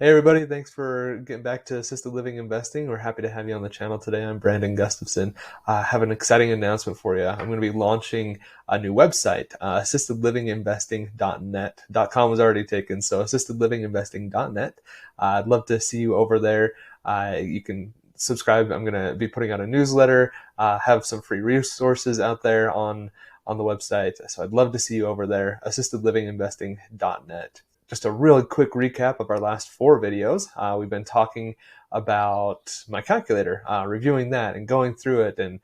Hey everybody, thanks for getting back to assisted living investing. We're happy to have you on the channel today. I'm Brandon Gustafson. I have an exciting announcement for you. I'm going to be launching a new website, assistedlivinginvesting.net. .com was already taken, so assistedlivinginvesting.net. I'd love to see you over there. You can subscribe. I'm going to be putting out a newsletter, have some free resources out there on the website. So I'd love to see you over there, assistedlivinginvesting.net. Just a really quick recap of our last 4 videos. We've been talking about my calculator, reviewing that and going through it and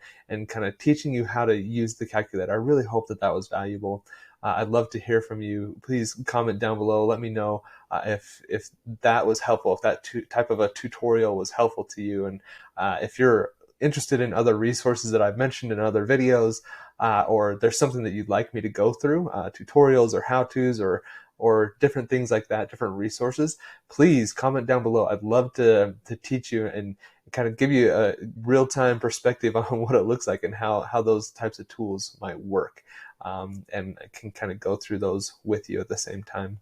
kind of teaching you how to use the calculator. I really hope that that was valuable. I'd love to hear from you. Please comment down below. Let me know if that was helpful, if that type of a tutorial was helpful to you. And if you're interested in other resources that I've mentioned in other videos, or there's something that you'd like me to go through, tutorials or how-tos or different things like that, different resources, please comment down below. I'd love to teach you and kind of give you a real-time perspective on what it looks like and how those types of tools might work. And I can kind of go through those with you at the same time.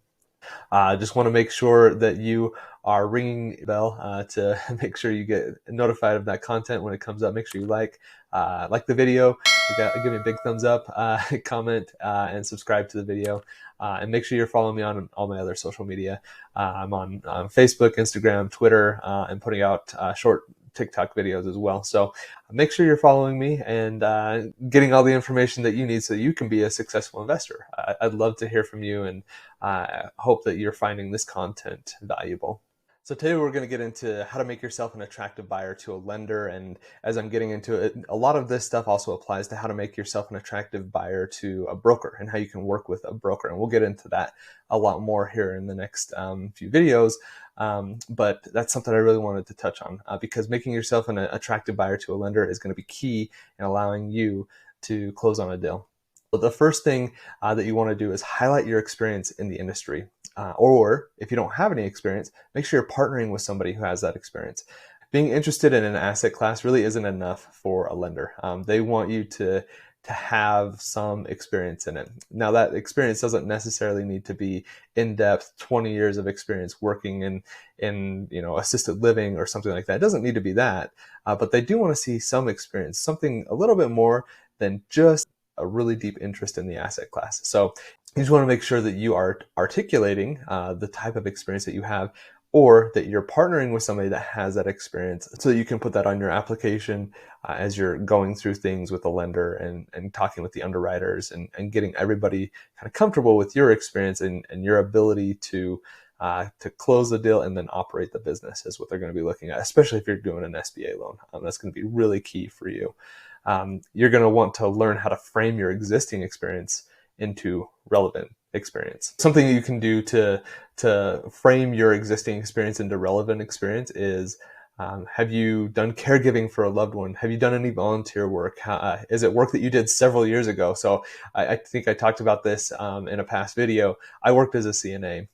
Just want to make sure that you are ringing the bell to make sure you get notified of that content when it comes up. Make sure you like the video, give me a big thumbs up, comment, and subscribe to the video. And make sure you're following me on all my other social media. I'm on Facebook, Instagram, Twitter, and putting out short TikTok videos as well. So make sure you're following me and getting all the information that you need so you can be a successful investor. I'd love to hear from you and hope that you're finding this content valuable. So today we're going to get into how to make yourself an attractive buyer to a lender. And as I'm getting into it, a lot of this stuff also applies to how to make yourself an attractive buyer to a broker and how you can work with a broker. And we'll get into that a lot more here in the next few videos. But that's something I really wanted to touch on because making yourself an attractive buyer to a lender is going to be key in allowing you to close on a deal. But the first thing that you want to do is highlight your experience in the industry. Or if you don't have any experience, make sure you're partnering with somebody who has that experience. Being interested in an asset class really isn't enough for a lender. They want you to have some experience in it. Now that experience doesn't necessarily need to be in-depth, 20 years of experience working in assisted living or something like that. It doesn't need to be that, but they do want to see some experience, something a little bit more than just a really deep interest in the asset class. So you just want to make sure that you are articulating the type of experience that you have, or that you're partnering with somebody that has that experience so that you can put that on your application as you're going through things with the lender and talking with the underwriters and getting everybody kind of comfortable with your experience and your ability to close the deal and then operate the business is what they're going to be looking at, especially if you're doing an SBA loan. That's going to be really key for you. You're going to want to learn how to frame your existing experience into relevant experience. Something you can do to frame your existing experience into relevant experience is, have you done caregiving for a loved one? Have you done any volunteer work? Is it work that you did several years ago? So I think I talked about this in a past video. I worked as a CNA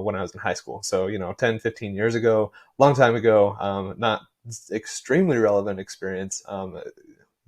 when I was in high school. So, 10, 15 years ago, long time ago, not extremely relevant experience,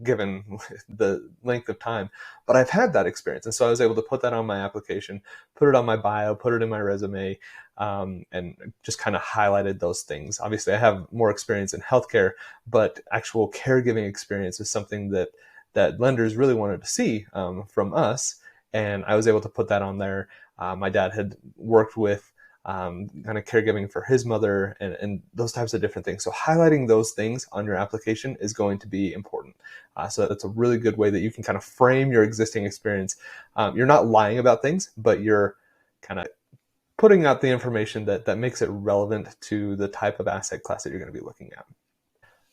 given the length of time, but I've had that experience. And so I was able to put that on my application, put it on my bio, put it in my resume, and just kind of highlighted those things. Obviously I have more experience in healthcare, but actual caregiving experience is something that lenders really wanted to see from us. And I was able to put that on there. My dad had worked with kind of caregiving for his mother and those types of different things. So highlighting those things on your application is going to be important. So that's a really good way that you can kind of frame your existing experience. You're not lying about things, but you're kind of putting out the information that makes it relevant to the type of asset class that you're going to be looking at.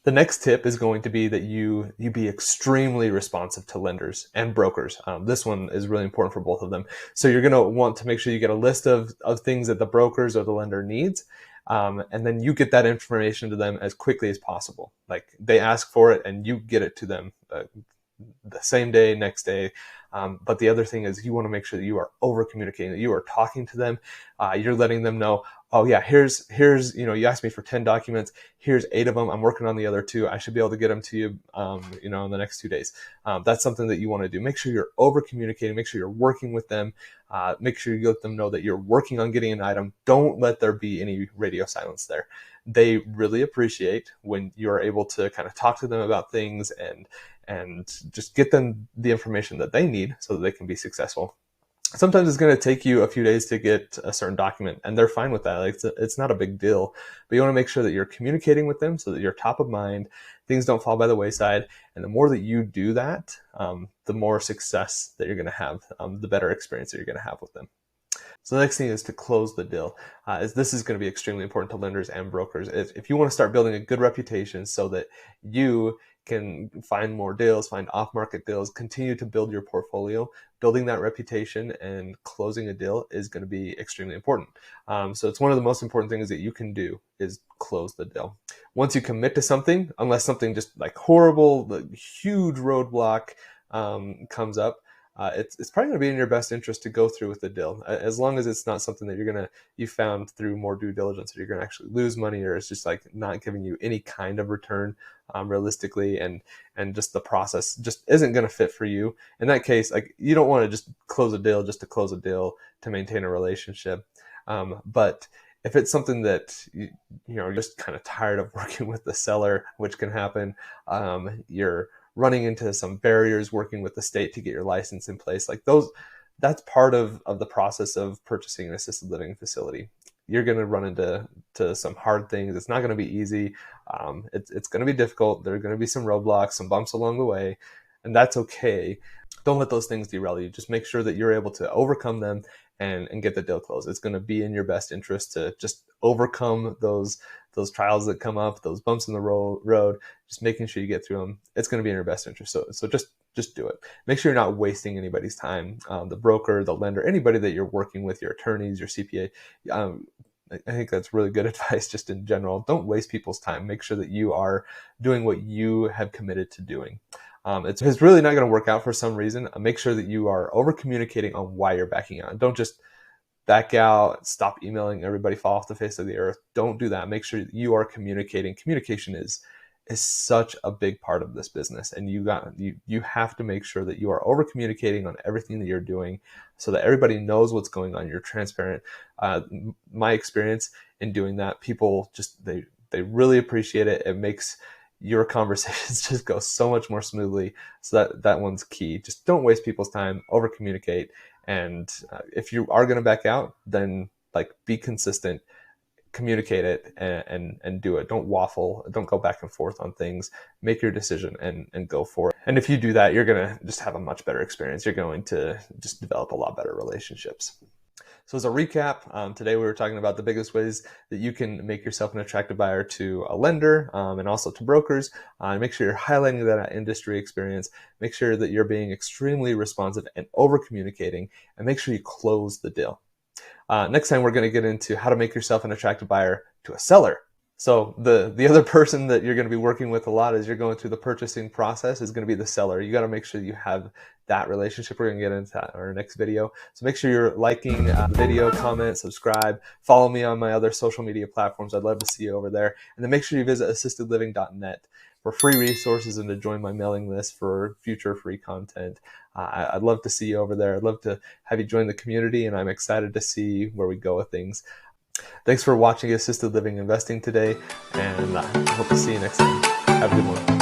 The next tip is going to be that you be extremely responsive to lenders and brokers. This one is really important for both of them. So you're going to want to make sure you get a list of things that the brokers or the lender needs. And then you get that information to them as quickly as possible. Like they ask for it and you get it to them the same day, next day. But the other thing is you want to make sure that you are over communicating, that you are talking to them. You're letting them know, oh yeah, here's you asked me for 10 documents. Here's 8 of them. I'm working on the other 2. I should be able to get them to you, in the next 2 days. That's something that you want to do. Make sure you're over communicating. Make sure you're working with them. Make sure you let them know that you're working on getting an item. Don't let there be any radio silence there. They really appreciate when you're able to kind of talk to them about things and just get them the information that they need so that they can be successful. Sometimes it's going to take you a few days to get a certain document, and they're fine with that. Like, it's not a big deal, but you want to make sure that you're communicating with them so that you're top of mind, things don't fall by the wayside. And the more that you do that, the more success that you're going to have, the better experience that you're going to have with them. So the next thing is to close the deal. This is going to be extremely important to lenders and brokers. If you want to start building a good reputation so that you can find more deals, find off-market deals, continue to build your portfolio, building that reputation and closing a deal is going to be extremely important. So it's one of the most important things that you can do is close the deal. Once you commit to something, unless something just like horrible, like huge roadblock comes up, it's probably going to be in your best interest to go through with the deal, as long as it's not something that you found through more due diligence, or you're going to actually lose money, or it's just like not giving you any kind of return realistically, and just the process just isn't going to fit for you. In that case, like, you don't want to just close a deal just to close a deal to maintain a relationship. But if it's something that you're just kind of tired of working with the seller, which can happen, you're running into some barriers working with the state to get your license in place, like that's part of the process of purchasing an assisted living facility. You're going to run into some hard things. It's not going to be easy. It's going to be difficult. There are going to be some roadblocks, some bumps along the way, and that's okay. Don't let those things derail you. Just make sure that you're able to overcome them and get the deal closed. It's going to be in your best interest to just overcome those trials that come up, those bumps in the road, just making sure you get through them. It's going to be in your best interest. So just do it. Make sure you're not wasting anybody's time. The broker, the lender, anybody that you're working with, your attorneys, your CPA. I think that's really good advice just in general. Don't waste people's time. Make sure that you are doing what you have committed to doing. It's really not going to work out for some reason. Make sure that you are over communicating on why you're backing out. Don't just back out, stop emailing everybody, fall off the face of the earth. Don't do that. Make sure that you are communicating. Communication is such a big part of this business, and you have to make sure that you are over communicating on everything that you're doing so that everybody knows what's going on. You're transparent. My experience in doing that, people just they really appreciate it. It makes your conversations just go so much more smoothly. So that one's key. Just don't waste people's time, over communicate. And if you are going to back out, then like, be consistent, communicate it, and do it. Don't waffle. Don't go back and forth on things. Make your decision and go for it. And if you do that, you're going to just have a much better experience. You're going to just develop a lot better relationships. So as a recap, today we were talking about the biggest ways that you can make yourself an attractive buyer to a lender, and also to brokers. Make sure you're highlighting that industry experience. Make sure that you're being extremely responsive and over communicating, and make sure you close the deal. Next time we're going to get into how to make yourself an attractive buyer to a seller. So the other person that you're going to be working with a lot as you're going through the purchasing process is going to be the seller. You got to make sure you have that relationship. We're going to get into that in our next video. So make sure you're liking the video, comment, subscribe, follow me on my other social media platforms. I'd love to see you over there. And then make sure you visit assistedliving.net for free resources and to join my mailing list for future free content. I'd love to see you over there. I'd love to have you join the community, and I'm excited to see where we go with things. Thanks for watching Assisted Living Investing today, and I hope to see you next time. Have a good one.